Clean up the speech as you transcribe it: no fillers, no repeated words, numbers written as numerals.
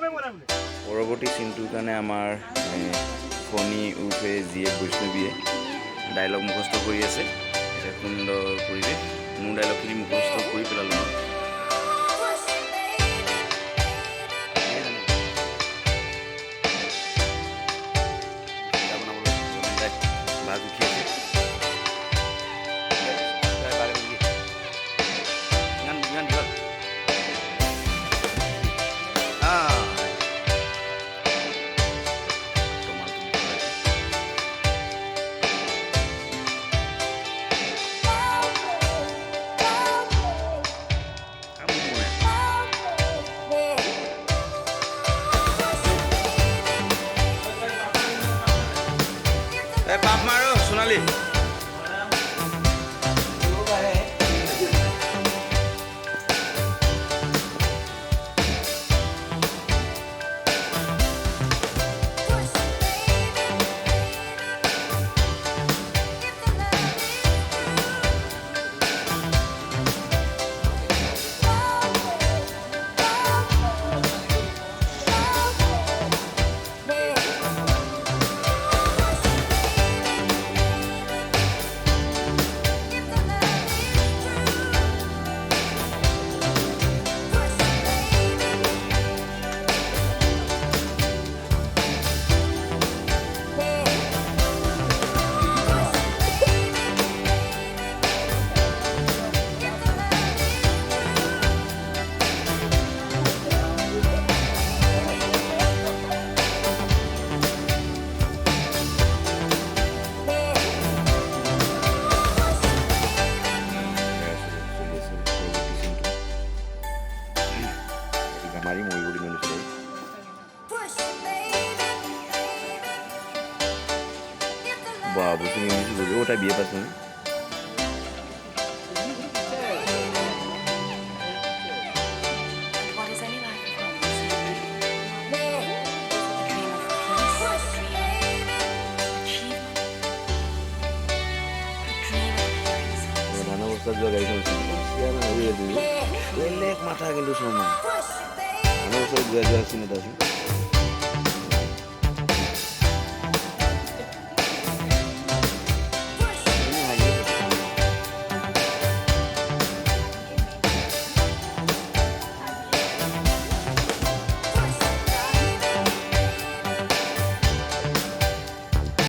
পৰৱৰ্তী চিনটোৰ কাৰণে আমাৰ ফণী উৰ্ফে জীয়েক বৈষ্ণৱীয়ে ডাইলগ মুখস্থ কৰি আছে। এটা সুন্দৰ পৰিৱেশ। মোৰ ডাইলগখিনি মুখস্থ কৰি পেলালোঁ। ভাত উঠি আছে। ইমান দীঘল পাপ মাৰো সোণালী। মাৰি মৰিব দিব নিচিনা। বাহ বুঝি নিয়েছি ওটা বিয়ে পাচ্ছে না। ধান অবস্থা গাড়ি বেলেগ মাথা কিন্তু শোনো ধান অবস্থা সিনেটা আছে।